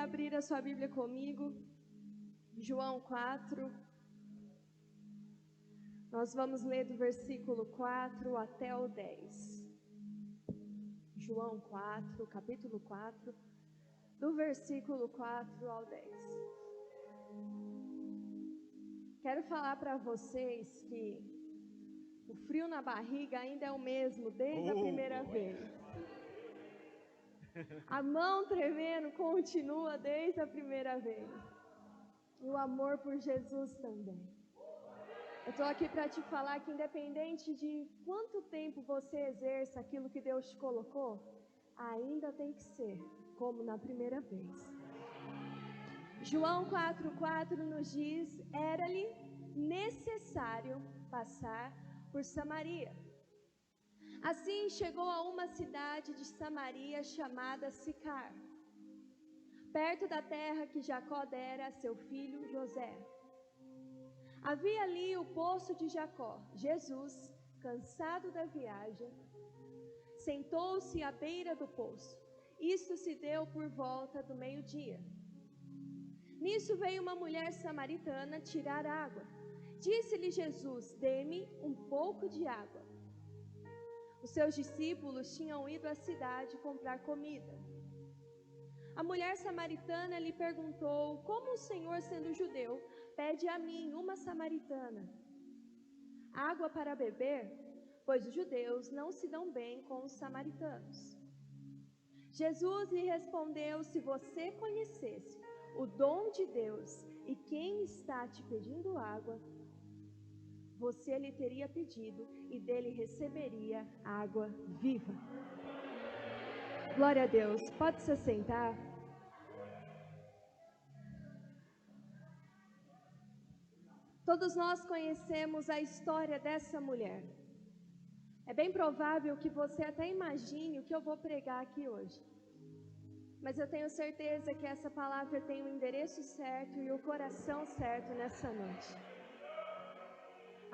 abrir a sua Bíblia comigo, João 4, nós vamos ler do versículo 4 até o 10. João 4, capítulo 4, do versículo 4 ao 10. Quero falar para vocês que o frio na barriga ainda é o mesmo desde a primeira vez. A mão tremendo continua desde a primeira vez. E o amor por Jesus também. Eu estou aqui para te falar que independente de quanto tempo você exerça aquilo que Deus te colocou, ainda tem que ser como na primeira vez. João 4,4 nos diz: era-lhe necessário passar por Samaria. Assim chegou a uma cidade de Samaria chamada Sicar, perto da terra que Jacó dera a seu filho José. Havia ali o poço de Jacó. Jesus, cansado da viagem, sentou-se à beira do poço. Isto se deu por volta do meio-dia. Nisso veio uma mulher samaritana tirar água. Disse-lhe Jesus: dê-me um pouco de água. Os seus discípulos tinham ido à cidade comprar comida. A mulher samaritana lhe perguntou: como o Senhor, sendo judeu, pede a mim, uma samaritana, água para beber? Pois os judeus não se dão bem com os samaritanos. Jesus lhe respondeu: se você conhecesse o dom de Deus e quem está te pedindo água, você lhe teria pedido e dele receberia água viva. Glória a Deus. Pode se sentar. Todos nós conhecemos a história dessa mulher. É bem provável que você até imagine o que eu vou pregar aqui hoje. Mas eu tenho certeza que essa palavra tem o endereço certo e o coração certo nessa noite.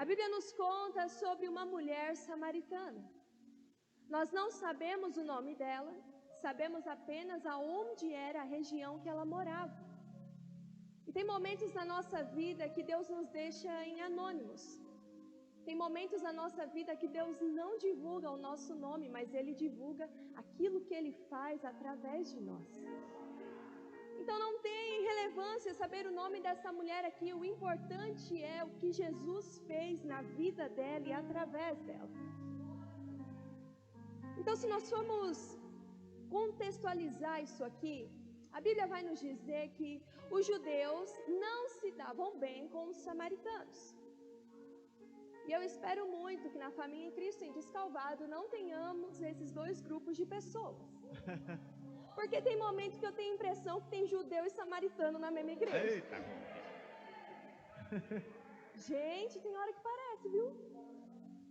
A Bíblia nos conta sobre uma mulher samaritana. Nós não sabemos o nome dela, sabemos apenas aonde era a região que ela morava. E tem momentos na nossa vida que Deus nos deixa em anônimos. Tem momentos na nossa vida que Deus não divulga o nosso nome, mas Ele divulga aquilo que Ele faz através de nós. Então não tem relevância saber o nome dessa mulher aqui. O importante é o que Jesus fez na vida dela e através dela. Então, se nós formos contextualizar isso aqui, a Bíblia vai nos dizer que os judeus não se davam bem com os samaritanos. E eu espero muito que na família em Cristo em Descalvado não tenhamos esses dois grupos de pessoas. Porque tem momentos que eu tenho a impressão que tem judeu e samaritano na mesma igreja. Eita. Gente, tem hora que parece, viu?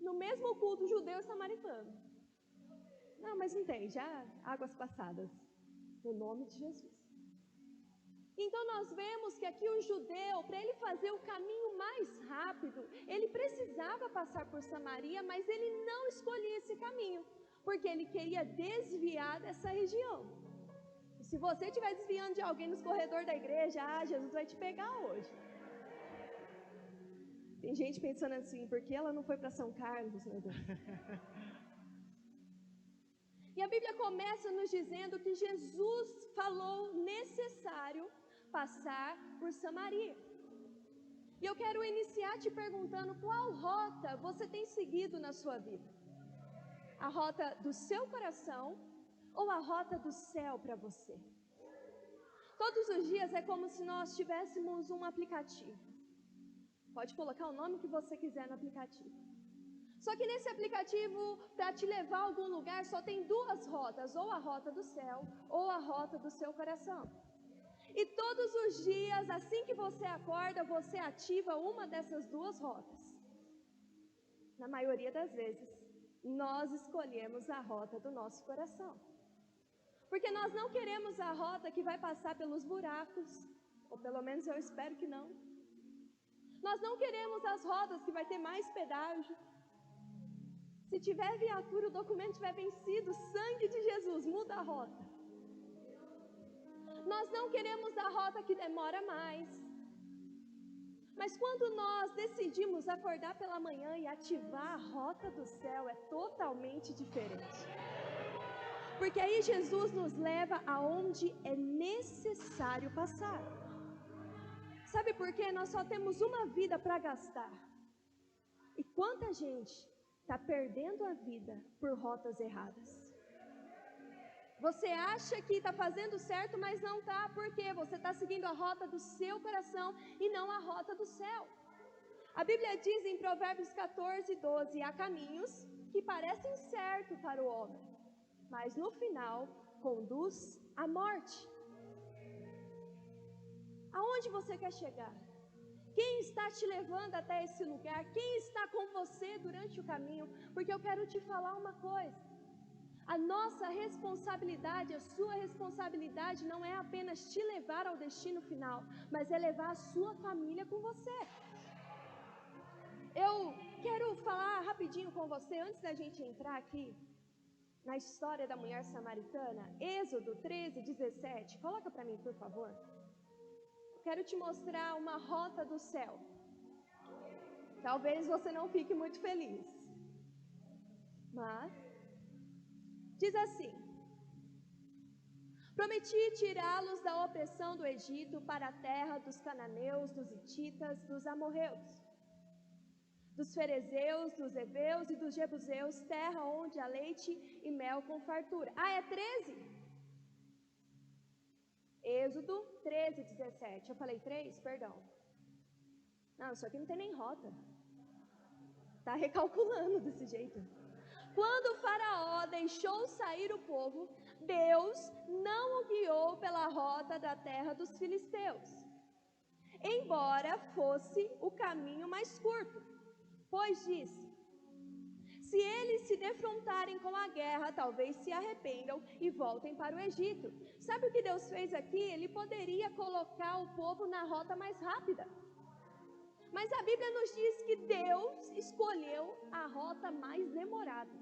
No mesmo culto, judeu e samaritano. Não, mas não tem, já águas passadas. No nome de Jesus. Então nós vemos que aqui o judeu, para ele fazer o caminho mais rápido, ele precisava passar por Samaria, mas ele não escolhia esse caminho, porque ele queria desviar dessa região. E se você estiver desviando de alguém nos corredores da igreja, Jesus vai te pegar hoje. Tem gente pensando assim, por que ela não foi para São Carlos, meu Deus? E a Bíblia começa nos dizendo que Jesus falou necessário passar por Samaria. E eu quero iniciar te perguntando qual rota você tem seguido na sua vida? A rota do seu coração ou a rota do céu para você? Todos os dias é como se nós tivéssemos um aplicativo. Pode colocar o nome que você quiser no aplicativo. Só que nesse aplicativo, para te levar a algum lugar, só tem duas rotas, ou a rota do céu, ou a rota do seu coração. E todos os dias, assim que você acorda, você ativa uma dessas duas rotas. Na maioria das vezes, nós escolhemos a rota do nosso coração. Porque nós não queremos a rota que vai passar pelos buracos, ou pelo menos eu espero que não. Nós não queremos as rotas que vai ter mais pedágio. Se tiver viatura, o documento tiver vencido, sangue de Jesus, muda a rota. Nós não queremos a rota que demora mais. Mas quando nós decidimos acordar pela manhã e ativar a rota do céu, é totalmente diferente. Porque aí Jesus nos leva aonde é necessário passar. Sabe por quê? Nós só temos uma vida para gastar. E quanta gente está perdendo a vida por rotas erradas. Você acha que está fazendo certo, mas não está. Por quê? Você está seguindo a rota do seu coração e não a rota do céu. A Bíblia diz em Provérbios 14:12, há caminhos que parecem certos para o homem, mas no final conduz à morte. Aonde você quer chegar? Quem está te levando até esse lugar? Quem está com você durante o caminho? Porque eu quero te falar uma coisa. A nossa responsabilidade, a sua responsabilidade não é apenas te levar ao destino final, mas é levar a sua família com você. Eu quero falar rapidinho com você, antes da gente entrar aqui na história da mulher samaritana, Êxodo 13:17. Coloca para mim, por favor. Quero te mostrar uma rota do céu. Talvez você não fique muito feliz, mas diz assim: prometi tirá-los da opressão do Egito para a terra dos cananeus, dos hititas, dos amorreus, dos ferezeus, dos heveus e dos jebuseus, terra onde há leite e mel com fartura. Ah, é 13? Êxodo 13:17. Eu falei 3? Perdão. Não, isso aqui não tem nem rota. Está recalculando desse jeito. Quando o faraó deixou sair o povo, Deus não o guiou pela rota da terra dos filisteus, embora fosse o caminho mais curto, pois disse: se eles se defrontarem com a guerra, talvez se arrependam e voltem para o Egito. Sabe o que Deus fez aqui? Ele poderia colocar o povo na rota mais rápida. Mas a Bíblia nos diz que Deus escolheu a rota mais demorada.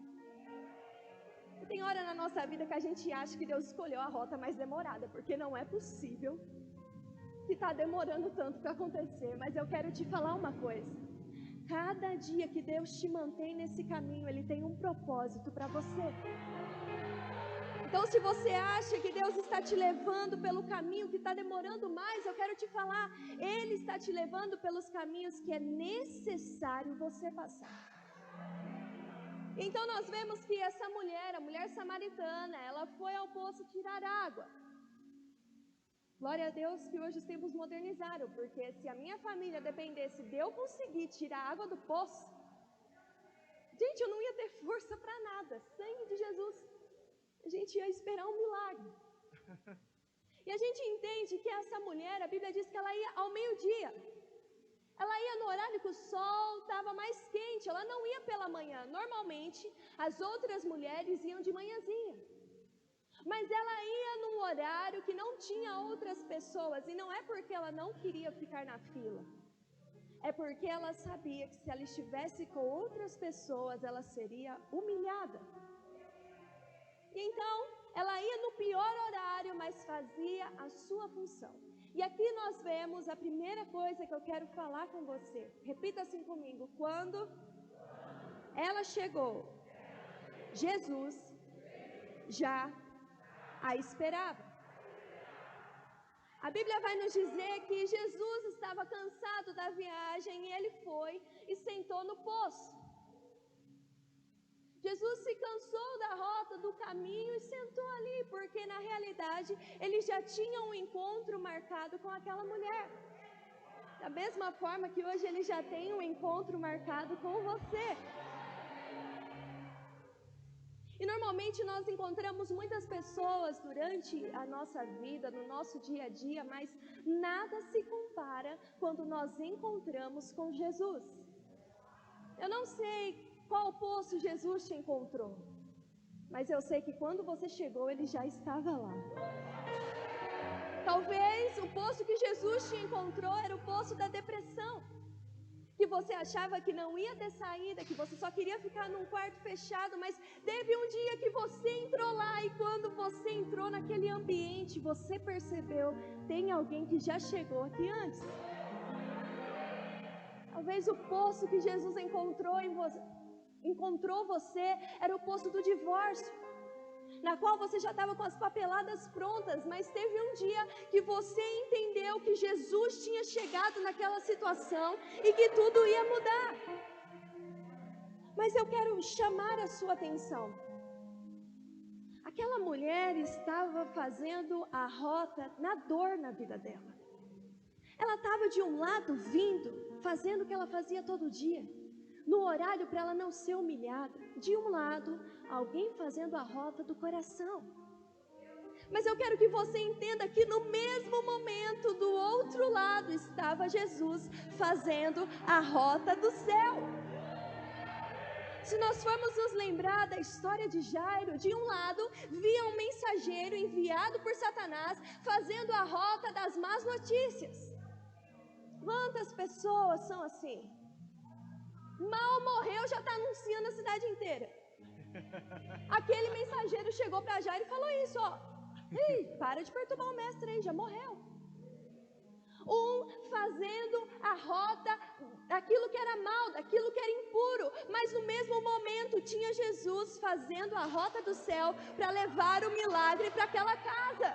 E tem hora na nossa vida que a gente acha que Deus escolheu a rota mais demorada, porque não é possível que está demorando tanto para acontecer. Mas eu quero te falar uma coisa. Cada dia que Deus te mantém nesse caminho, Ele tem um propósito para você. Então, se você acha que Deus está te levando pelo caminho que está demorando mais, eu quero te falar, Ele está te levando pelos caminhos que é necessário você passar. Então, nós vemos que essa mulher, a mulher samaritana, ela foi ao poço tirar água. Glória a Deus que hoje os tempos modernizaram, porque se a minha família dependesse de eu conseguir tirar água do poço, gente, eu não ia ter força para nada. Sangue de Jesus. A gente ia esperar um milagre. E a gente entende que essa mulher, a Bíblia diz que ela ia ao meio-dia. Ela ia no horário que o sol estava mais quente, ela não ia pela manhã. Normalmente, as outras mulheres iam de manhãzinha. Mas ela ia num horário que não tinha outras pessoas. E não é porque ela não queria ficar na fila. É porque ela sabia que se ela estivesse com outras pessoas, ela seria humilhada. Então, ela ia no pior horário, mas fazia a sua função. E aqui nós vemos a primeira coisa que eu quero falar com você. Repita assim comigo. Quando ela chegou, Jesus já a esperava. A Bíblia vai nos dizer que Jesus estava cansado da viagem e ele foi e sentou no poço. Jesus se cansou da rota, do caminho e sentou ali, porque na realidade ele já tinha um encontro marcado com aquela mulher. Da mesma forma que hoje ele já tem um encontro marcado com você. E normalmente nós encontramos muitas pessoas durante a nossa vida, no nosso dia a dia, mas nada se compara quando nós encontramos com Jesus. Eu não sei qual poço Jesus te encontrou, mas eu sei que quando você chegou, ele já estava lá. Talvez o poço que Jesus te encontrou era o poço da depressão. que você achava que não ia ter saída, que você só queria ficar num quarto fechado, mas teve um dia que você entrou lá e quando você entrou naquele ambiente, você percebeu, tem alguém que já chegou aqui antes. Talvez o poço que Jesus encontrou você era o poço do divórcio, na qual você já estava com as papeladas prontas, mas teve um dia que você entendeu que Jesus tinha chegado naquela situação e que tudo ia mudar. Mas eu quero chamar a sua atenção. Aquela mulher estava fazendo a rota na dor na vida dela. Ela estava de um lado vindo, fazendo o que ela fazia todo dia, no horário para ela não ser humilhada. De um lado, alguém fazendo a rota do coração. Mas eu quero que você entenda que no mesmo momento, do outro lado, estava Jesus fazendo a rota do céu. Se nós formos nos lembrar da história de Jairo, de um lado, via um mensageiro enviado por Satanás, fazendo a rota das más notícias. Quantas pessoas são assim? Mal morreu, já está anunciando a cidade inteira. Aquele mensageiro chegou para Jairo e falou isso, ó. Ei, para de perturbar o mestre aí, já morreu. Um fazendo a rota daquilo que era mal, daquilo que era impuro, mas no mesmo momento tinha Jesus fazendo a rota do céu para levar o milagre para aquela casa.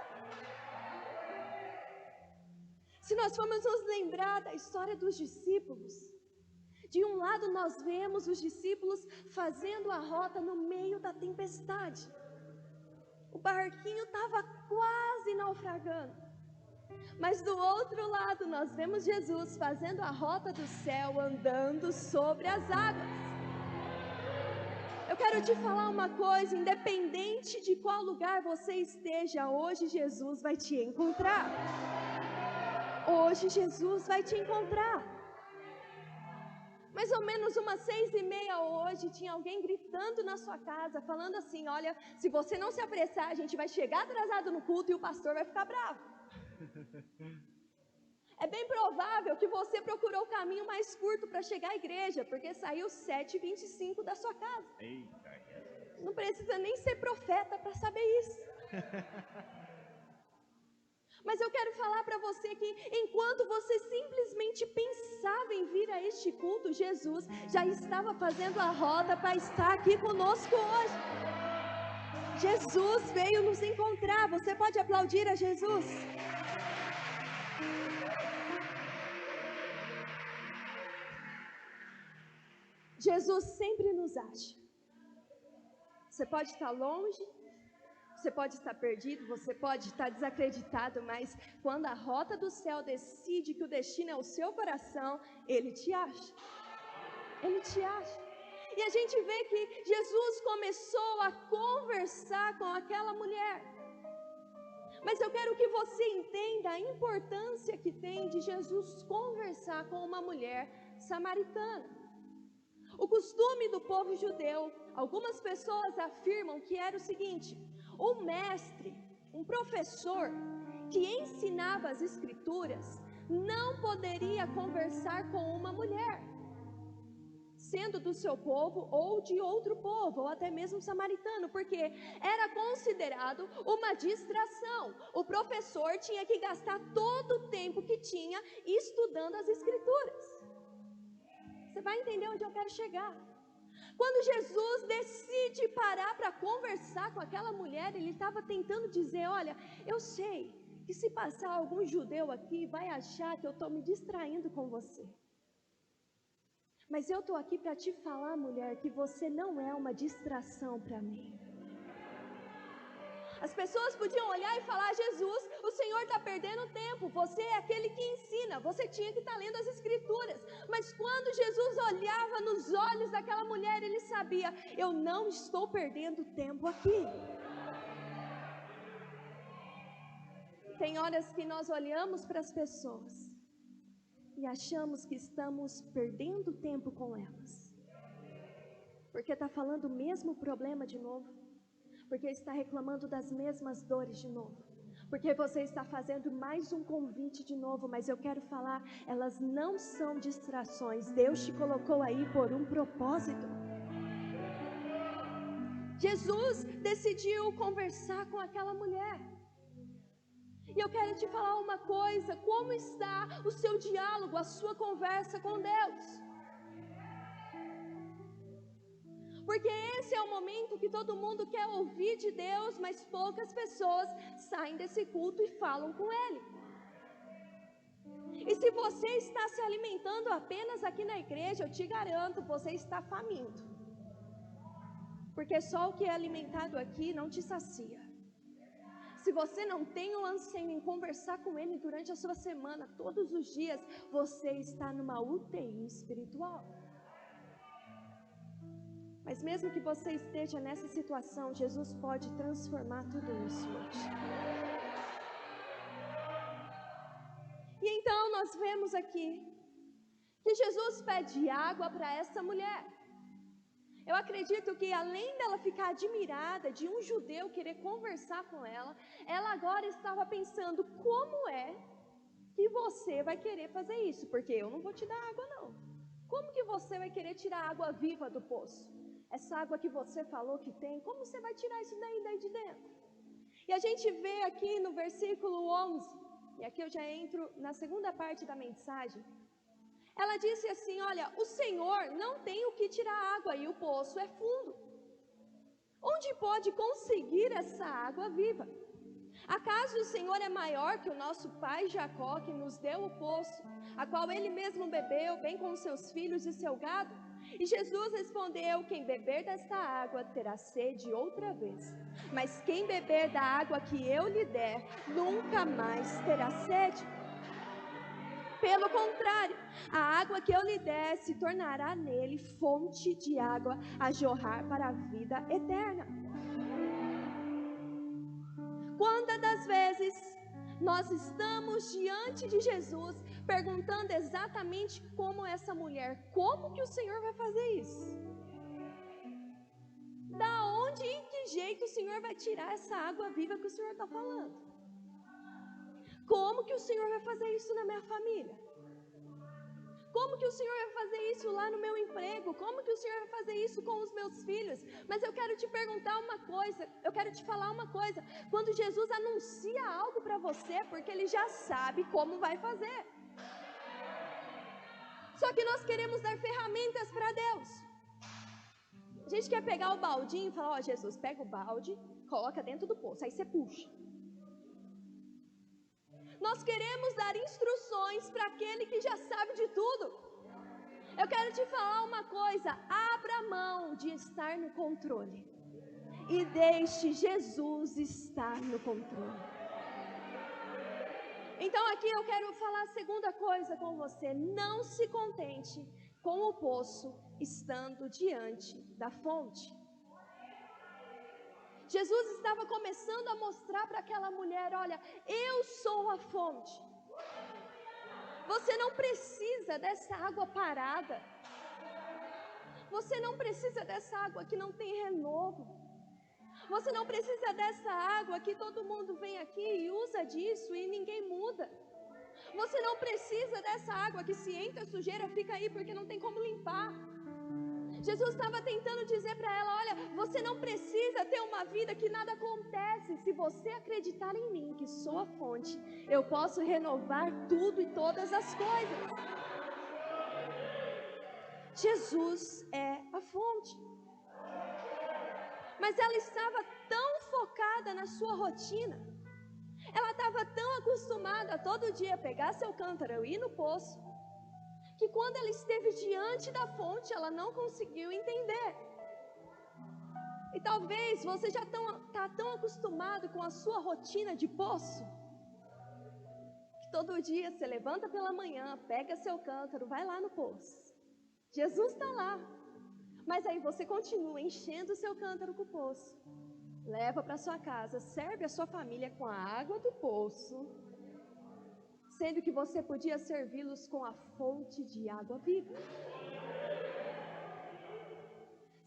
Se nós formos nos lembrar da história dos discípulos, de um lado nós vemos os discípulos fazendo a rota no meio da tempestade. O barquinho estava quase naufragando. Mas do outro lado nós vemos Jesus fazendo a rota do céu, andando sobre as águas. Eu quero te falar uma coisa, independente de qual lugar você esteja, hoje Jesus vai te encontrar. Hoje Jesus vai te encontrar. Mais ou menos umas 6:30 hoje, tinha alguém gritando na sua casa, falando assim, olha, se você não se apressar, a gente vai chegar atrasado no culto e o pastor vai ficar bravo. É bem provável que você procurou o caminho mais curto para chegar à igreja, porque saiu 7:25 da sua casa. Não precisa nem ser profeta para saber isso. Mas eu quero falar para você que enquanto você simplesmente pensava em vir a este culto, Jesus já estava fazendo a rota para estar aqui conosco hoje. Jesus veio nos encontrar. Você pode aplaudir a Jesus? Jesus sempre nos acha. Você pode estar longe, você pode estar perdido, você pode estar desacreditado, mas quando a rota do céu decide que o destino é o seu coração, Ele te acha. Ele te acha. E a gente vê que Jesus começou a conversar com aquela mulher. Mas eu quero que você entenda a importância que tem de Jesus conversar com uma mulher samaritana. O costume do povo judeu, algumas pessoas afirmam que era o seguinte: um mestre, um professor que ensinava as escrituras não poderia conversar com uma mulher, sendo do seu povo ou de outro povo, ou até mesmo samaritano, porque era considerado uma distração. O professor tinha que gastar todo o tempo que tinha estudando as escrituras. Você vai entender onde eu quero chegar. Quando Jesus decide parar para conversar com aquela mulher, Ele estava tentando dizer, olha, eu sei que se passar algum judeu aqui, vai achar que eu estou me distraindo com você. Mas eu estou aqui para te falar, mulher, que você não é uma distração para mim. As pessoas podiam olhar e falar, Jesus, o Senhor está perdendo tempo, você é aquele que ensina, você tinha que estar lendo as escrituras. Mas quando Jesus olhava nos olhos daquela mulher, Ele sabia, eu não estou perdendo tempo aqui. Tem horas que nós olhamos para as pessoas e achamos que estamos perdendo tempo com elas, porque está falando o mesmo problema de novo, porque está reclamando das mesmas dores de novo, Porque você está fazendo mais um convite de novo, mas eu quero falar, elas não são distrações. Deus te colocou aí por um propósito. Jesus decidiu conversar com aquela mulher. E eu quero te falar uma coisa, como está o seu diálogo, a sua conversa com Deus? Porque esse é o momento que todo mundo quer ouvir de Deus, mas poucas pessoas saem desse culto e falam com Ele. E se você está se alimentando apenas aqui na igreja, eu te garanto, você está faminto. Porque só o que é alimentado aqui não te sacia. Se você não tem um anseio em conversar com Ele durante a sua semana, todos os dias, você está numa UTI espiritual. Mas mesmo que você esteja nessa situação, Jesus pode transformar tudo isso hoje. E então nós vemos aqui que Jesus pede água para essa mulher. Eu acredito que além dela ficar admirada de um judeu querer conversar com ela agora estava pensando, como é que você vai querer fazer isso? Porque eu não vou te dar água não. Como que você vai querer tirar a água viva do poço? Essa água que você falou que tem, como você vai tirar isso daí de dentro? E a gente vê aqui no versículo 11, e aqui eu já entro na segunda parte da mensagem. Ela disse assim, olha, o Senhor não tem o que tirar água e o poço é fundo. Onde pode conseguir essa água viva? Acaso o Senhor é maior que o nosso pai Jacó, que nos deu o poço, a qual ele mesmo bebeu, bem com seus filhos e seu gado? E Jesus respondeu, quem beber desta água terá sede outra vez. Mas quem beber da água que eu lhe der, nunca mais terá sede. Pelo contrário, a água que eu lhe der se tornará nele fonte de água a jorrar para a vida eterna. Quantas das vezes nós estamos diante de Jesus perguntando exatamente como essa mulher, como que o Senhor vai fazer isso? Da onde e que jeito o Senhor vai tirar essa água viva que o Senhor está falando? Como que o Senhor vai fazer isso na minha família? Como que o Senhor vai fazer isso lá no meu emprego? Como que o Senhor vai fazer isso com os meus filhos? Mas eu quero te perguntar uma coisa, eu quero te falar uma coisa. Quando Jesus anuncia algo para você, porque Ele já sabe como vai fazer. Só que nós queremos dar ferramentas para Deus. A gente quer pegar o baldinho e falar, ó, Jesus, pega o balde, coloca dentro do poço, aí você puxa. Nós queremos dar instruções para aquele que já sabe de tudo. Eu quero te falar uma coisa, abra mão de estar no controle e deixe Jesus estar no controle. Então aqui eu quero falar a segunda coisa com você, não se contente com o poço estando diante da fonte. Jesus estava começando a mostrar para aquela mulher, olha, eu sou a fonte. Você não precisa dessa água parada. Você não precisa dessa água que não tem renovo. Você não precisa dessa água que todo mundo vem aqui e usa disso e ninguém muda. Você não precisa dessa água que se entra sujeira fica aí porque não tem como limpar. Jesus estava tentando dizer para ela, olha, você não precisa ter uma vida que nada acontece. Se você acreditar em mim, que sou a fonte, eu posso renovar tudo e todas as coisas. Jesus é a fonte. Mas ela estava tão focada na sua rotina, ela estava tão acostumada a todo dia pegar seu cântaro e ir no poço, que quando ela esteve diante da fonte, ela não conseguiu entender. E talvez você já está tão acostumado com a sua rotina de poço, que todo dia você levanta pela manhã, pega seu cântaro, vai lá no poço. Jesus está lá, mas aí você continua enchendo o seu cântaro com o poço, leva para sua casa, serve a sua família com a água do poço, sendo que você podia servi-los com a fonte de água viva.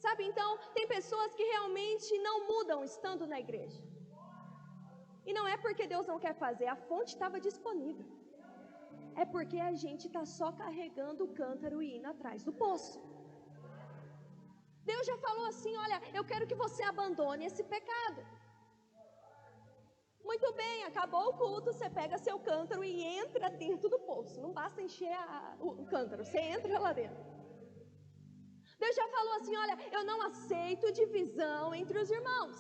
Sabe, então, tem pessoas que realmente não mudam estando na igreja. E não é porque Deus não quer fazer, a fonte estava disponível. É porque a gente está só carregando o cântaro e indo atrás do poço. Deus já falou assim: olha, eu quero que você abandone esse pecado. Muito bem, acabou o culto, você pega seu cântaro e entra dentro do poço. Não basta encher o cântaro, você entra lá dentro. Deus já falou assim: olha, eu não aceito divisão entre os irmãos.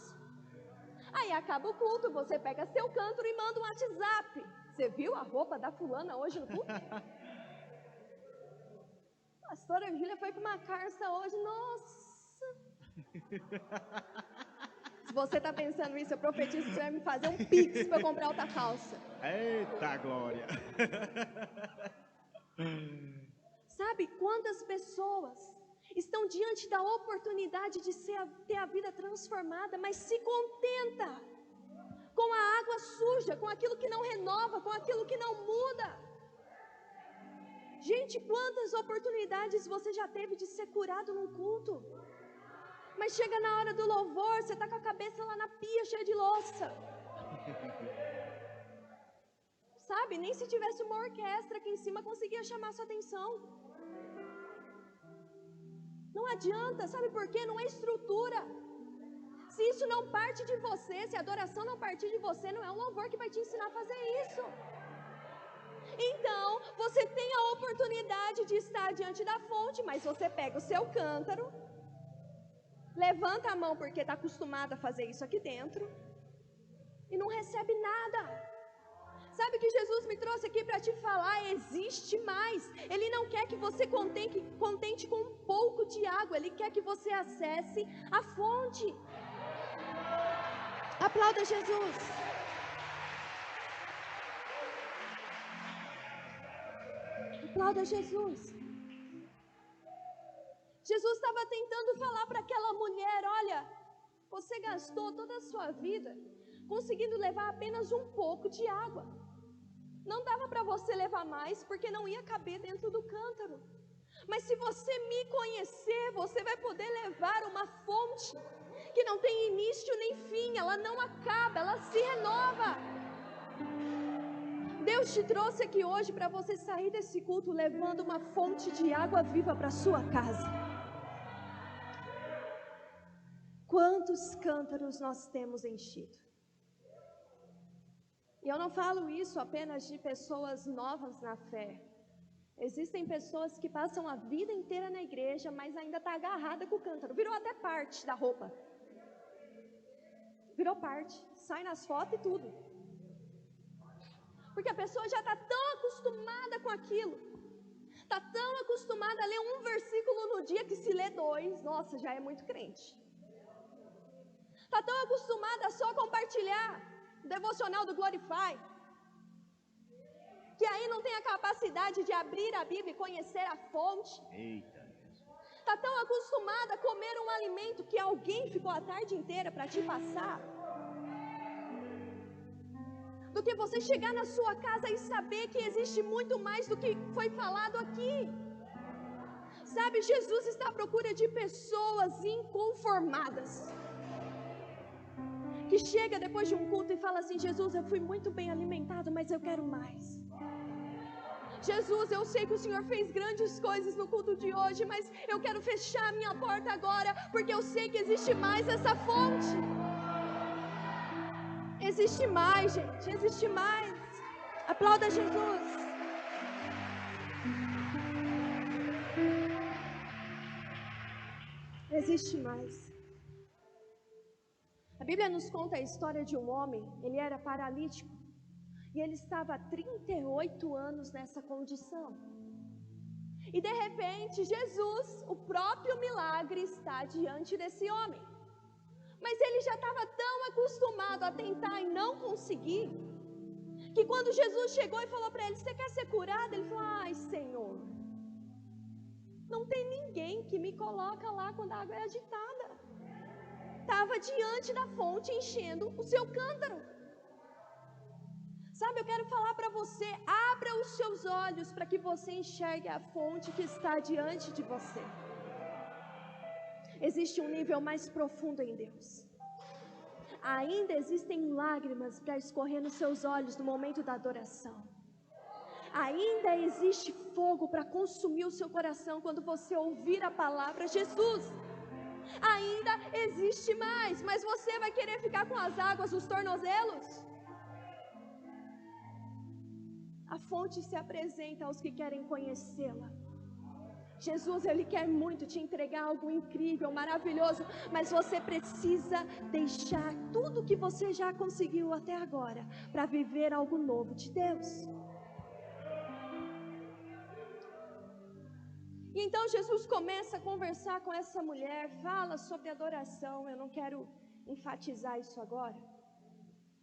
Aí acaba o culto, você pega seu cântaro e manda um WhatsApp. Você viu a roupa da fulana hoje no culto? A pastora Júlia foi com uma carça hoje, nossa. Se você está pensando isso, eu profetizo que você vai me fazer um pix para eu comprar outra calça. Eita glória! Sabe quantas pessoas estão diante da oportunidade de ter a vida transformada, mas se contenta com a água suja, com aquilo que não renova, com aquilo que não muda? Gente, quantas oportunidades você já teve de ser curado num culto? Mas chega na hora do louvor, você está com a cabeça lá na pia, cheia de louça. Sabe, nem se tivesse uma orquestra aqui em cima conseguia chamar sua atenção. Não adianta, sabe por quê? Não é estrutura. Se isso não parte de você, se a adoração não partir de você, não é um louvor que vai te ensinar a fazer isso. Então, você tem a oportunidade de estar diante da fonte, mas você pega o seu cântaro, levanta a mão porque está acostumado a fazer isso aqui dentro e não recebe nada. Sabe o que Jesus me trouxe aqui para te falar? Existe mais. Ele não quer que você contente com um pouco de água. Ele quer que você acesse a fonte. Aplauda Jesus. Aplauda Jesus. Jesus estava tentando falar para aquela mulher: olha, você gastou toda a sua vida conseguindo levar apenas um pouco de água. Não dava para você levar mais, porque não ia caber dentro do cântaro. Mas se você me conhecer, você vai poder levar uma fonte que não tem início nem fim, ela não acaba, ela se renova. Deus te trouxe aqui hoje para você sair desse culto levando uma fonte de água viva para sua casa. Quantos cântaros nós temos enchido? E eu não falo isso apenas de pessoas novas na fé. Existem pessoas que passam a vida inteira na igreja, mas ainda está agarrada com o cântaro. Virou até parte da roupa. Virou parte. Sai nas fotos e tudo. Porque a pessoa já está tão acostumada com aquilo. Está tão acostumada a ler um versículo no dia que se lê 2. Nossa, já é muito crente. Está tão acostumada a só compartilhar o devocional do Glorify, que aí não tem a capacidade de abrir a Bíblia e conhecer a fonte. Está tão acostumada a comer um alimento que alguém ficou a tarde inteira para te passar, do que você chegar na sua casa e saber que existe muito mais do que foi falado aqui. Sabe, Jesus está à procura de pessoas inconformadas, que chega depois de um culto e fala assim: Jesus, eu fui muito bem alimentado, mas eu quero mais. Jesus, eu sei que o Senhor fez grandes coisas no culto de hoje, mas eu quero fechar a minha porta agora, porque eu sei que existe mais essa fonte. Existe mais, gente, existe mais. Aplauda Jesus. Existe mais. A Bíblia nos conta a história de um homem. Ele era paralítico e ele estava há 38 anos nessa condição. E de repente Jesus, o próprio milagre, está diante desse homem. Mas ele já estava tão acostumado a tentar e não conseguir, que quando Jesus chegou e falou para ele: você quer ser curado? Ele falou: ai, Senhor, não tem ninguém que me coloca lá quando a água é agitada. Estava diante da fonte enchendo o seu cântaro. Sabe, eu quero falar para você: abra os seus olhos para que você enxergue a fonte que está diante de você. Existe um nível mais profundo em Deus. ainda existem lágrimas para escorrer nos seus olhos no momento da adoração. Ainda existe fogo para consumir o seu coração quando você ouvir a palavra Jesus. Ainda existe mais, mas você vai querer ficar com as águas dos tornozelos? A fonte se apresenta aos que querem conhecê-la. Jesus, Ele quer muito te entregar algo incrível, maravilhoso, mas você precisa deixar tudo que você já conseguiu até agora para viver algo novo de Deus. E então Jesus começa a conversar com essa mulher, fala sobre adoração. Eu não quero enfatizar isso agora.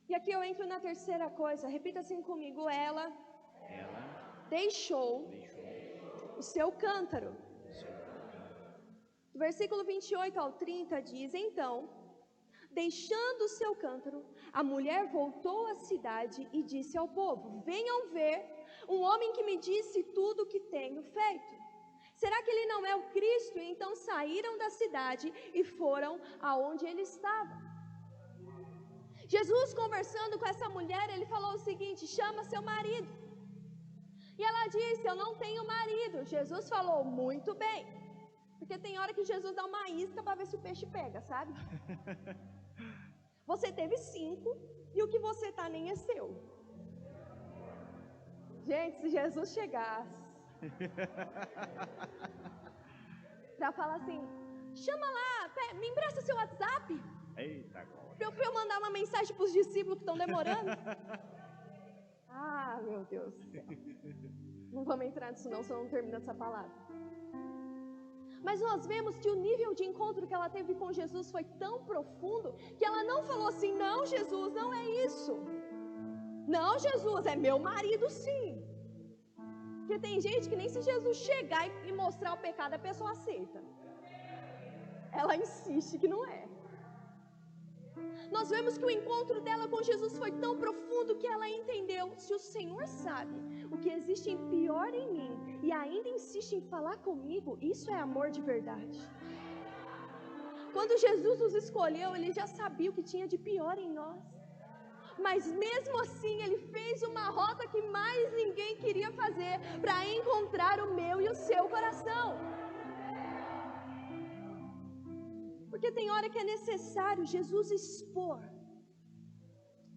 E aqui eu entro na terceira coisa, repita assim comigo: ela deixou o seu cântaro. Do versículo 28 ao 30 diz: então, deixando o seu cântaro, a mulher voltou à cidade e disse ao povo: venham ver um homem que me disse tudo o que tenho feito. Será que ele não é o Cristo? E então saíram da cidade e foram aonde ele estava. Jesus, conversando com essa mulher, ele falou o seguinte: chama seu marido. E ela disse: eu não tenho marido. Jesus falou: muito bem. Porque tem hora que Jesus dá uma isca para ver se o peixe pega, sabe? Você teve 5 e o que você está nem é seu. Gente, se Jesus chegasse para falar assim: chama lá, me empresta seu WhatsApp. Eita, glória. Para eu mandar uma mensagem para os discípulos que estão demorando. Ah, meu Deus do céu. Não vamos entrar nisso não, senão não termina essa palavra. Mas nós vemos que o nível de encontro que ela teve com Jesus foi tão profundo, que ela não falou assim: não, Jesus, não é isso. Não, Jesus, é meu marido sim. Porque tem gente que nem se Jesus chegar e mostrar o pecado, a pessoa aceita. Ela insiste que não é. Nós vemos que o encontro dela com Jesus foi tão profundo que ela entendeu: se o Senhor sabe o que existe em pior em mim e ainda insiste em falar comigo, isso é amor de verdade. Quando Jesus nos escolheu, Ele já sabia o que tinha de pior em nós. Mas mesmo assim, Ele fez uma rota que mais ninguém queria fazer para encontrar o meu e o seu coração. Porque tem hora que é necessário Jesus expor,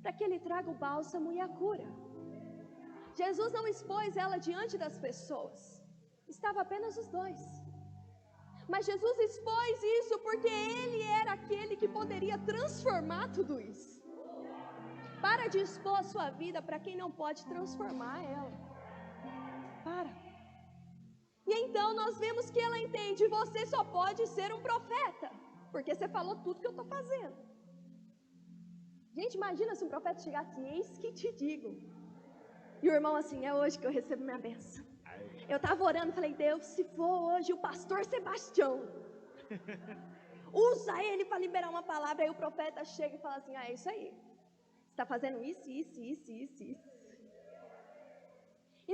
para que Ele traga o bálsamo e a cura. Jesus não expôs ela diante das pessoas, estava apenas os dois. Mas Jesus expôs isso porque Ele era aquele que poderia transformar tudo isso. Para de expor a sua vida para quem não pode transformar ela. Para. E então nós vemos que ela entende: você só pode ser um profeta porque você falou tudo que eu estou fazendo. Gente, imagina se um profeta chegasse: eis que te digo. E o irmão assim: é hoje que eu recebo minha bênção. Eu estava orando, falei: Deus, se for hoje o pastor Sebastião, usa ele para liberar uma palavra. Aí o profeta chega e fala assim: ah, é isso aí. Você está fazendo isso.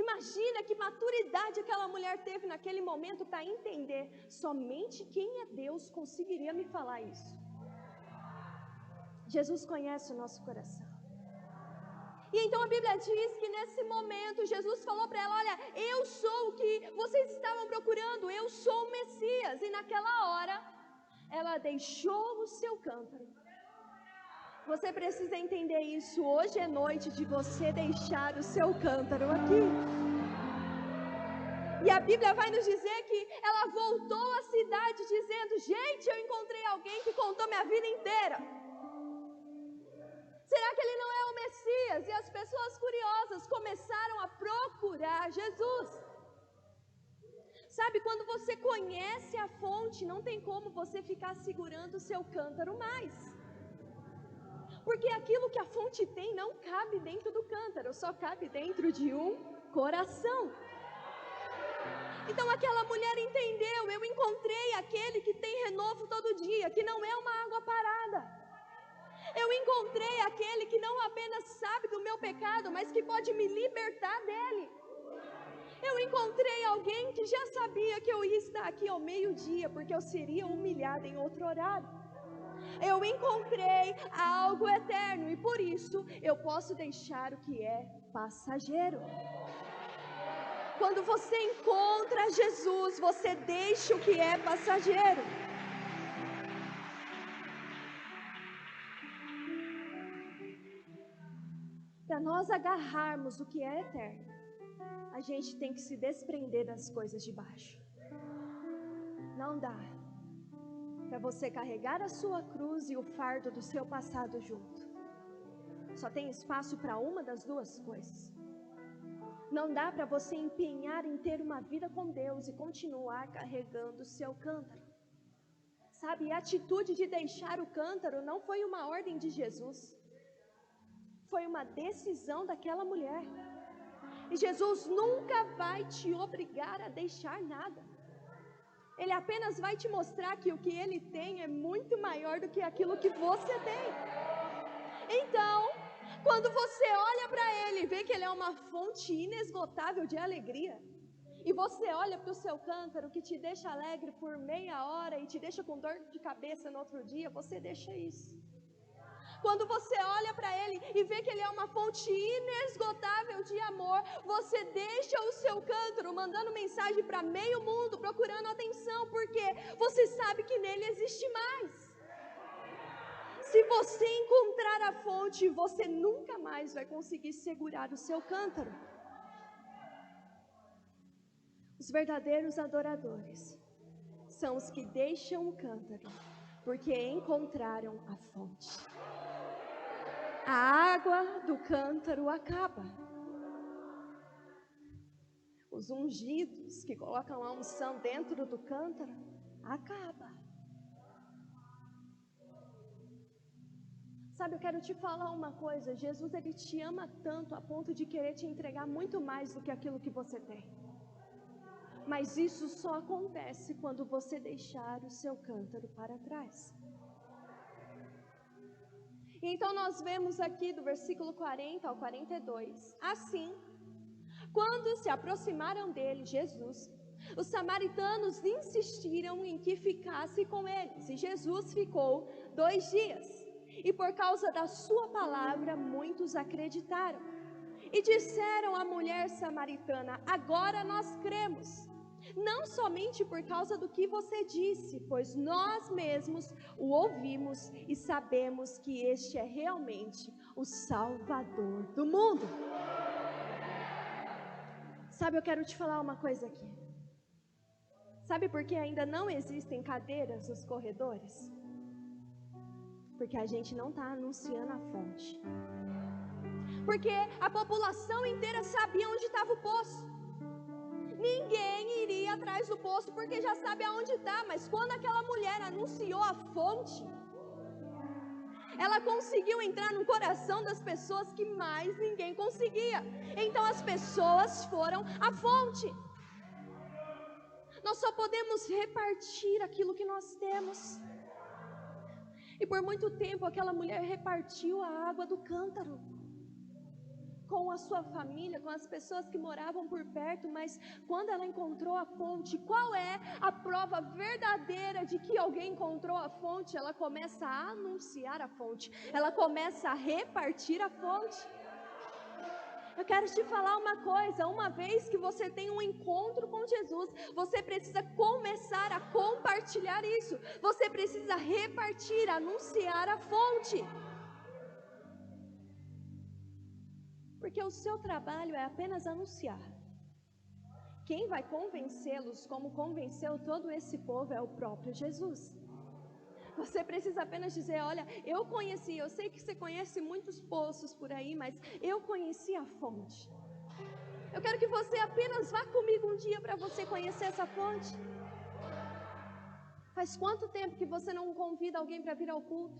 Imagina que maturidade aquela mulher teve naquele momento para entender: somente quem é Deus conseguiria me falar isso. Jesus conhece o nosso coração. E então a Bíblia diz que nesse momento Jesus falou para ela: olha, eu sou o que vocês estavam procurando, eu sou o Messias. E naquela hora ela deixou o seu cântaro. Você precisa entender isso. Hoje é noite de você deixar o seu cântaro aqui. E a Bíblia vai nos dizer que ela voltou à cidade dizendo: gente, eu encontrei alguém que contou minha vida inteira. Será que ele não é o Messias? E as pessoas curiosas começaram a procurar Jesus. Sabe, quando você conhece a fonte, não tem como você ficar segurando o seu cântaro mais. Porque aquilo que a fonte tem não cabe dentro do cântaro, só cabe dentro de um coração. Então aquela mulher entendeu: eu encontrei aquele que tem renovo todo dia, que não é uma água parada. Eu encontrei aquele que não apenas sabe do meu pecado, mas que pode me libertar dele. Eu encontrei alguém que já sabia que eu ia estar aqui ao meio-dia, porque eu seria humilhada em outro horário. eu encontrei algo eterno e por isso eu posso deixar o que é passageiro. Quando você encontra Jesus, você deixa o que é passageiro. Para nós agarrarmos o que é eterno, a gente tem que se desprender das coisas de baixo. Não dá para você carregar a sua cruz e o fardo do seu passado junto. Só tem espaço para uma das duas coisas. Não dá para você empenhar em ter uma vida com Deus e continuar carregando o seu cântaro. Sabe, a atitude de deixar o cântaro não foi uma ordem de Jesus. Foi uma decisão daquela mulher. E Jesus nunca vai te obrigar a deixar nada. Ele apenas vai te mostrar que o que Ele tem é muito maior do que aquilo que você tem. Então, quando você olha para Ele e vê que Ele é uma fonte inesgotável de alegria, e você olha para o seu cântaro que te deixa alegre por meia hora e te deixa com dor de cabeça no outro dia, você deixa isso. Quando você olha para Ele e vê que Ele é uma fonte inesgotável de amor, você deixa o seu cântaro mandando mensagem para meio mundo, procurando atenção, porque você sabe que nele existe mais. Se você encontrar a fonte, você nunca mais vai conseguir segurar o seu cântaro. Os verdadeiros adoradores são os que deixam o cântaro, porque encontraram a fonte. A água do cântaro acaba. Os ungidos que colocam a unção dentro do cântaro, acaba. Sabe, eu quero te falar uma coisa. Jesus, Ele te ama tanto a ponto de querer te entregar muito mais do que aquilo que você tem. Mas isso só acontece quando você deixar o seu cântaro para trás. Então nós vemos aqui do versículo 40 ao 42. Assim, quando se aproximaram dele, Jesus, os samaritanos insistiram em que ficasse com eles. E Jesus ficou 2 dias. E por causa da sua palavra, muitos acreditaram. E disseram à mulher samaritana: agora nós cremos, não somente por causa do que você disse, pois nós mesmos o ouvimos e sabemos que este é realmente o Salvador do mundo. Sabe, eu quero te falar uma coisa aqui. Sabe por que ainda não existem cadeiras nos corredores? Porque a gente não está anunciando a fonte. Porque a população inteira sabia onde estava o poço. Ninguém iria atrás do poço porque já sabe aonde está. Mas quando aquela mulher anunciou a fonte, ela conseguiu entrar no coração das pessoas que mais ninguém conseguia. Então as pessoas foram à fonte. Nós só podemos repartir aquilo que nós temos. E por muito tempo aquela mulher repartiu a água do cântaro com a sua família, com as pessoas que moravam por perto. Mas quando ela encontrou a fonte, qual é a prova verdadeira de que alguém encontrou a fonte? Ela começa a anunciar a fonte, ela começa a repartir a fonte. Eu quero te falar uma coisa: uma vez que você tem um encontro com Jesus, você precisa começar a compartilhar isso. Você precisa repartir, anunciar a fonte. Porque o seu trabalho é apenas anunciar. Quem vai convencê-los, como convenceu todo esse povo, é o próprio Jesus. Você precisa apenas dizer: olha, eu conheci, eu sei que você conhece muitos poços por aí, mas eu conheci a fonte. Eu quero que você apenas vá comigo um dia para você conhecer essa fonte. Faz quanto tempo que você não convida alguém para vir ao culto?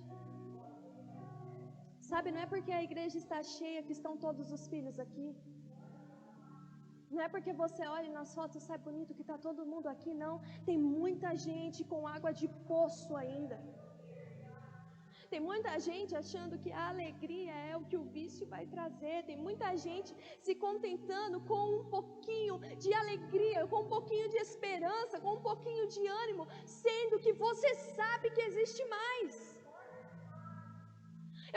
Sabe, não é porque a igreja está cheia que estão todos os filhos aqui. Não é porque você olha nas fotos e sai bonito que está todo mundo aqui, não. Tem muita gente com água de poço ainda. Tem muita gente achando que a alegria é o que o vício vai trazer. Tem muita gente se contentando com um pouquinho de alegria, com um pouquinho de esperança, com um pouquinho de ânimo, sendo que você sabe que existe mais.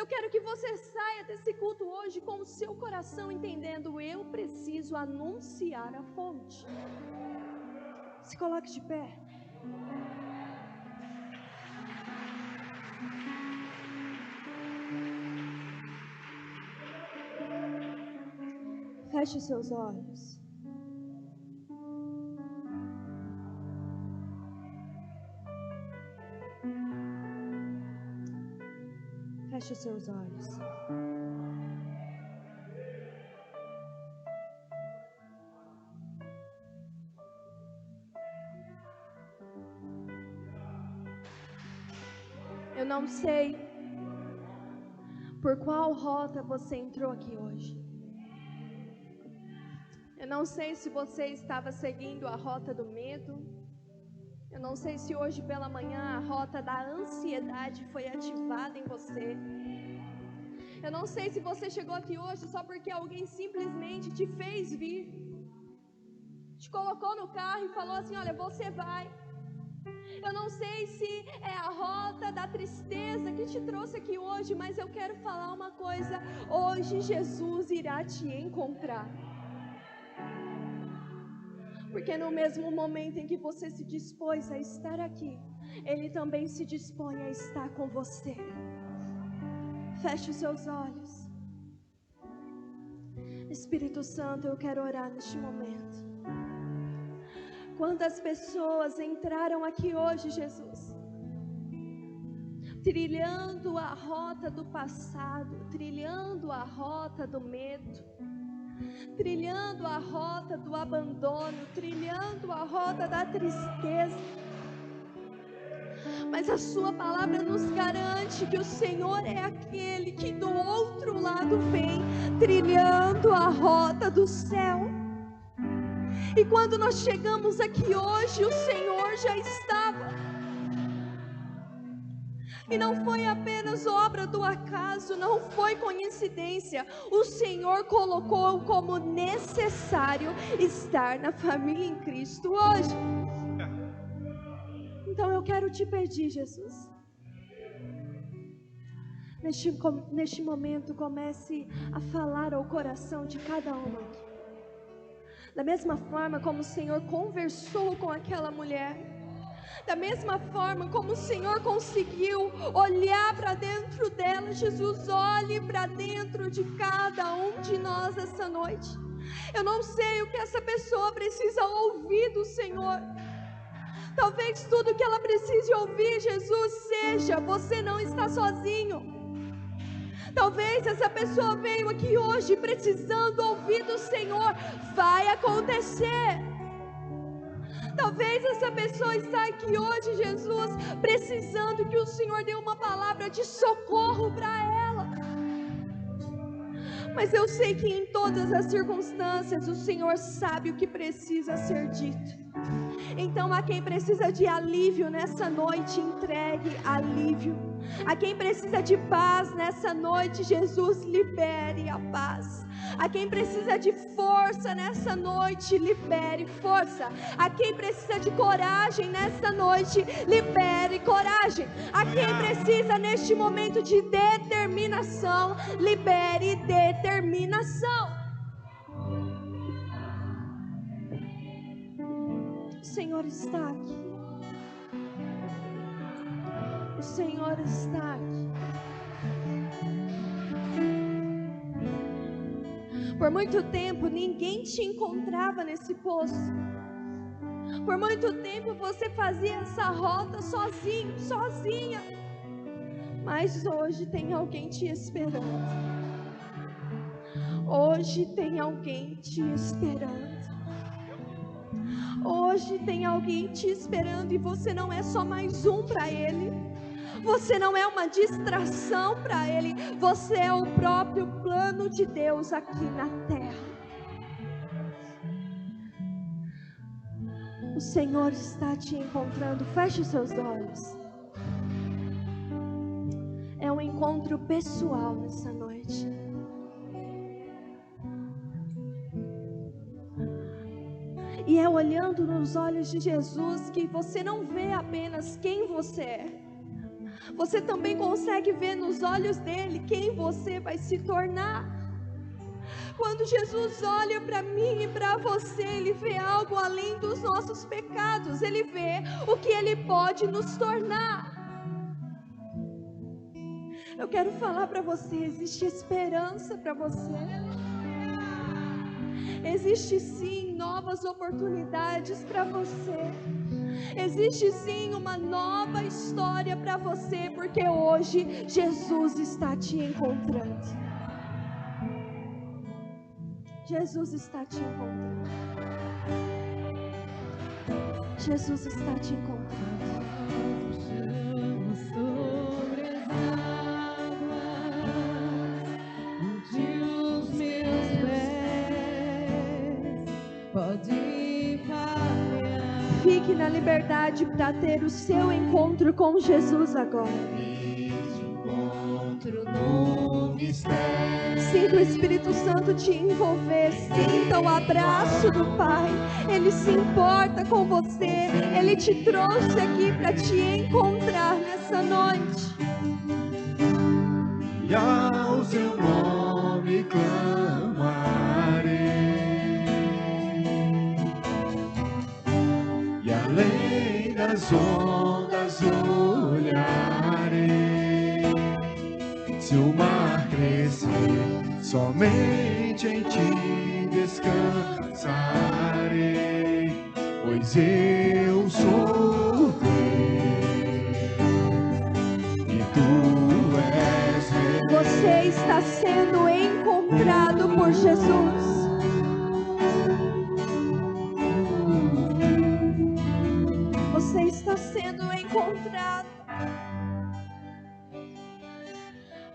Eu quero que você saia desse culto hoje com o seu coração entendendo: eu preciso anunciar a fonte. Se coloque de pé. Feche os seus olhos. Feche os seus olhos. Eu não sei por qual rota você entrou aqui hoje. Eu não sei se você estava seguindo a rota do medo. Eu não sei se hoje pela manhã a rota da ansiedade foi ativada em você. Eu não sei se você chegou aqui hoje só porque alguém simplesmente te fez vir. Te colocou no carro e falou assim: olha, você vai. Eu não sei se é a rota da tristeza que te trouxe aqui hoje, mas eu quero falar uma coisa: hoje Jesus irá te encontrar. Porque no mesmo momento em que você se dispôs a estar aqui, Ele também se dispõe a estar com você. Feche os seus olhos. Espírito Santo, eu quero orar neste momento. Quantas pessoas entraram aqui hoje, Jesus, trilhando a rota do passado, trilhando a rota do medo, trilhando a rota do abandono, trilhando a rota da tristeza. Mas a sua palavra nos garante que o Senhor é aquele que do outro lado vem trilhando a rota do céu. E quando nós chegamos aqui hoje, o Senhor já estava. E não foi apenas obra do acaso, não foi coincidência. O Senhor colocou como necessário estar na família em Cristo hoje. Então eu quero te pedir, Jesus, neste momento comece a falar ao coração de cada um aqui. Da mesma forma como o Senhor conversou com aquela mulher, da mesma forma como o Senhor conseguiu olhar para dentro dela, Jesus, olhe para dentro de cada um de nós essa noite. Eu não sei o que essa pessoa precisa ouvir do Senhor. Talvez tudo que ela precise ouvir, Jesus, seja: você não está sozinho. Talvez essa pessoa veio aqui hoje precisando ouvir do Senhor: vai acontecer. Talvez essa pessoa está aqui hoje, Jesus, precisando que o Senhor dê uma palavra de socorro para ela. Mas eu sei que em todas as circunstâncias o Senhor sabe o que precisa ser dito. Então, a quem precisa de alívio nessa noite, entregue alívio. A quem precisa de paz nessa noite, Jesus, libere a paz. A quem precisa de força nessa noite, libere força. A quem precisa de coragem nessa noite, libere coragem. A quem precisa neste momento de determinação, libere determinação. O Senhor está aqui. O Senhor está aqui. Por muito tempo ninguém te encontrava nesse poço. Por muito tempo você fazia essa rota sozinho, sozinha. Mas hoje tem alguém te esperando. Hoje tem alguém te esperando. Hoje tem alguém te esperando e você não é só mais um para Ele. Você não é uma distração para Ele. Você é o próprio plano de Deus aqui na terra. O Senhor está te encontrando. Feche os seus olhos. É um encontro pessoal nessa noite. E é olhando nos olhos de Jesus que você não vê apenas quem você é, você também consegue ver nos olhos dele quem você vai se tornar. Quando Jesus olha para mim e para você, Ele vê algo além dos nossos pecados. Ele vê o que Ele pode nos tornar. Eu quero falar para você, existe esperança para você. Existe sim novas oportunidades para você. Existe sim uma nova história para você, porque hoje Jesus está te encontrando. Jesus está te encontrando. Jesus está te encontrando. Sobre as águas, onde os meus pés podem falhar. Fique na liberdade para ter o seu encontro com Jesus agora. No mistério. Sinta o Espírito Santo te envolver. Sinta o abraço do Pai. Ele se importa com você. Ele te trouxe aqui para te encontrar nessa noite. E ao seu nome clamarei, e além das ondas olharei. Se o mar crescer, somente em ti descansarei, pois eu sou teu e tu és meu. Você está sendo encontrado por Jesus. Você está sendo encontrado.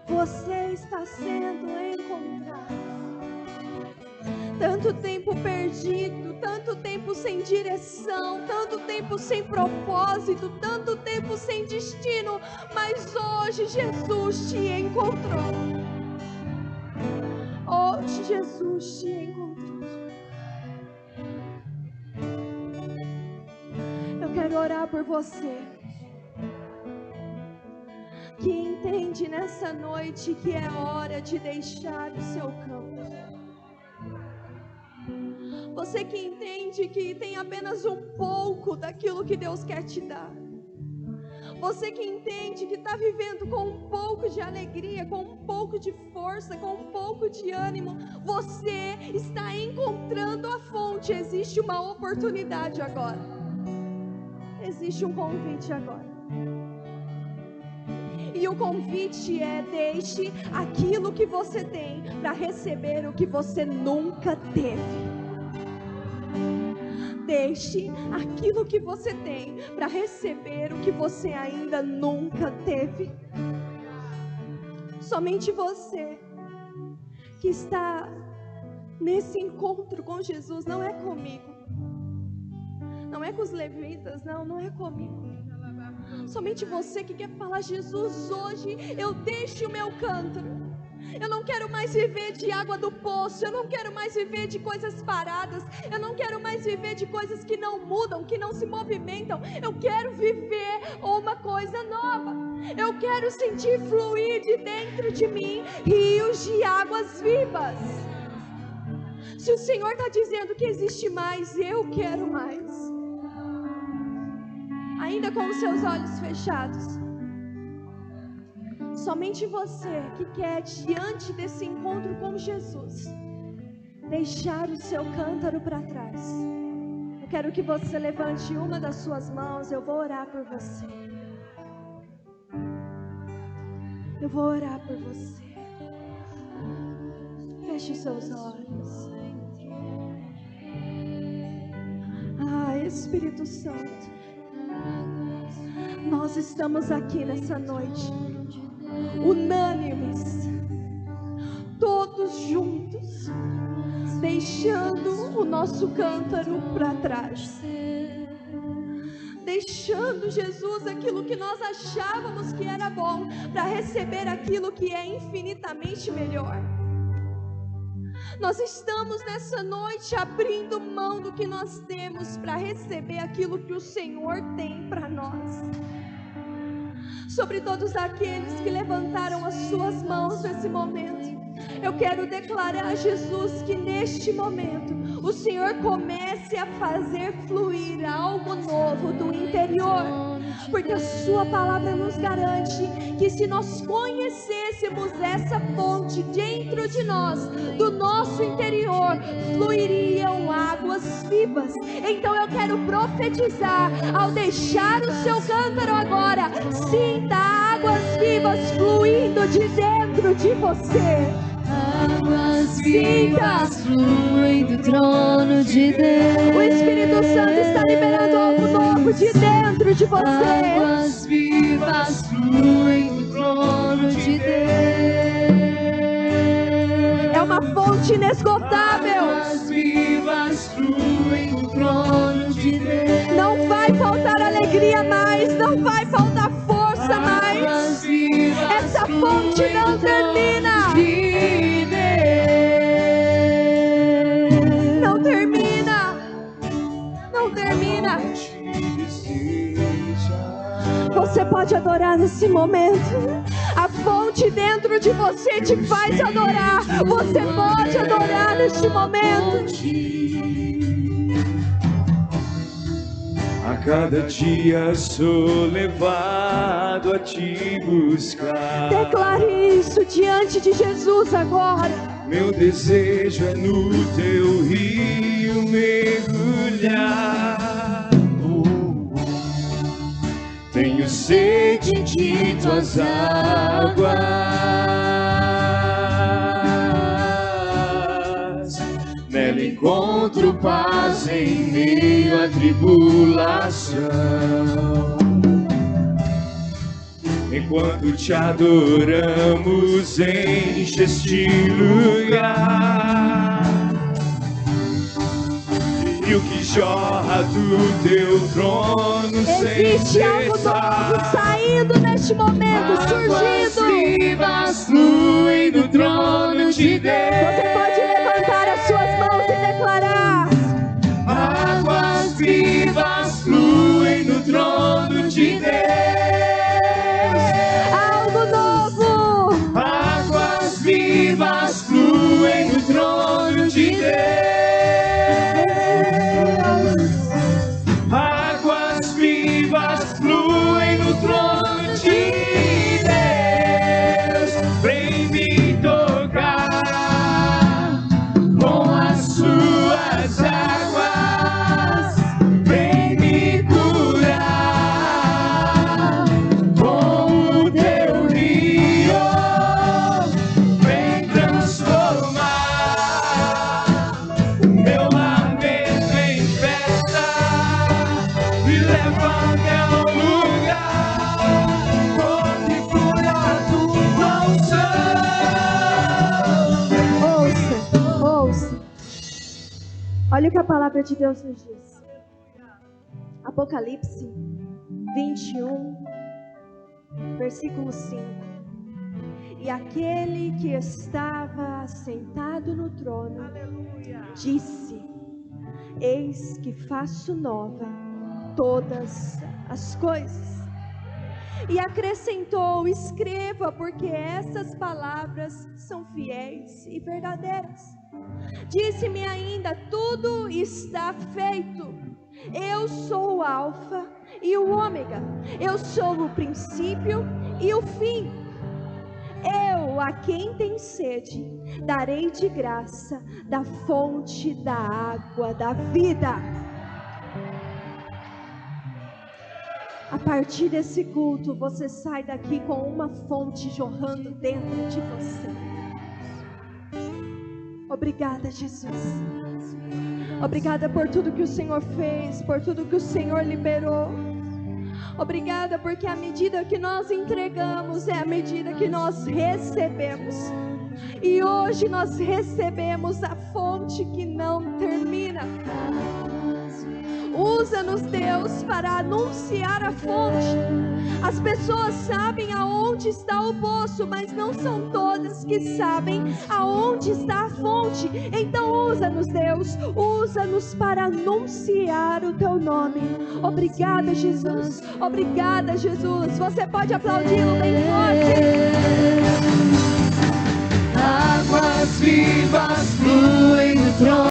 Você está sendo encontrado. Tanto tempo perdido, tanto tempo sem direção, tanto tempo sem propósito, tanto tempo sem destino, mas hoje Jesus te encontrou. Hoje Jesus te encontrou. Eu quero orar por você que entende nessa noite que é hora de deixar o seu campo. Você que entende que tem apenas um pouco daquilo que Deus quer te dar. Você que entende que está vivendo com um pouco de alegria, com um pouco de força, com um pouco de ânimo. Você está encontrando a fonte. Existe uma oportunidade agora. Existe um convite agora. E o convite é: deixe aquilo que você tem para receber o que você nunca teve. Deixe aquilo que você tem para receber o que você ainda nunca teve. Somente você que está nesse encontro com Jesus, não é comigo, não é com os levitas, não é comigo. Somente você que quer falar: Jesus, hoje eu deixo o meu cântaro. Eu não quero mais viver de água do poço. Eu não quero mais viver de coisas paradas. Eu não quero mais viver de coisas que não mudam, que não se movimentam. Eu quero viver uma coisa nova. Eu quero sentir fluir de dentro de mim rios de águas vivas. Se o Senhor está dizendo que existe mais, eu quero mais. Ainda com os seus olhos fechados. Somente você que quer, diante desse encontro com Jesus, deixar o seu cântaro para trás. Eu quero que você levante uma das suas mãos. Eu vou orar por você. Eu vou orar por você. Feche os seus olhos. Ah, Espírito Santo, nós estamos aqui nessa noite, unânimes, todos juntos, deixando o nosso cântaro para trás, deixando, Jesus, aquilo que nós achávamos que era bom, para receber aquilo que é infinitamente melhor. Nós estamos nessa noite abrindo mão do que nós temos para receber aquilo que o Senhor tem para nós. sobre todos aqueles que levantaram as suas mãos nesse momento. Eu quero declarar, Jesus, que neste momento o Senhor comece a fazer fluir algo novo do interior, porque a sua palavra nos garante que se nós conhecêssemos essa fonte dentro de nós, do nosso interior, fluiriam águas vivas. Então eu quero profetizar, ao deixar o seu cântaro agora, sinta águas vivas fluindo de dentro de você. Águas vivas fluem do trono de Deus. O Espírito Santo está liberando algo novo de dentro de você. Águas vivas fluem do trono de Deus. É uma fonte inesgotável. Águas vivas fluem do trono de Deus. Não vai faltar alegria mais, não vai faltar força mais. Essa fonte não termina. Não termina. Não termina. Você pode adorar nesse momento. A fonte dentro de você te faz adorar. Você pode adorar neste momento. A cada dia sou levado a te buscar. Declare isso diante de Jesus agora. Meu desejo é no teu rio mergulhar. Tenho sede de tuas águas. Nela encontro paz em meio à tribulação. Enquanto te adoramos, enche este lugar. E o que jorra do teu trono existe algo novo saindo neste momento, surgindo. Águas vivas fluem do trono de Deus. Você pode levantar as suas mãos e declarar: águas vivas fluem do trono de Deus. Algo novo. Águas vivas fluem do trono de Deus. Águas vivas fluem no trono de Deus. Vem me tocar com as suas águas. Vem me curar com o teu rio. Vem transformar o meu lamento em festa. Me leva até o lugar onde flui a tua unção. Ouça. Olha o que a palavra de Deus nos diz. Apocalipse 21, versículo 5. E aquele que estava sentado no trono disse: eis que faço nova todas as coisas. E acrescentou: escreva, porque essas palavras são fiéis e verdadeiras. Disse-me ainda: tudo está feito. Eu sou o Alfa e o Ômega. Eu sou o princípio e o fim. Eu, a quem tem sede, darei de graça da fonte da água da vida. A partir desse culto, você sai daqui com uma fonte jorrando dentro de você. Obrigada, Jesus. Obrigada por tudo que o Senhor fez, por tudo que o Senhor liberou. Obrigada porque a medida que nós entregamos é a medida que nós recebemos. E hoje nós recebemos a fonte que não termina. Usa-nos, Deus, para anunciar a fonte. As pessoas sabem aonde está o poço, mas não são todas que sabem aonde está a fonte. Então usa-nos, Deus, usa-nos para anunciar o teu nome. Obrigada, Jesus. Obrigada, Jesus. Você pode aplaudi-lo bem forte. Águas vivas fluem do trono.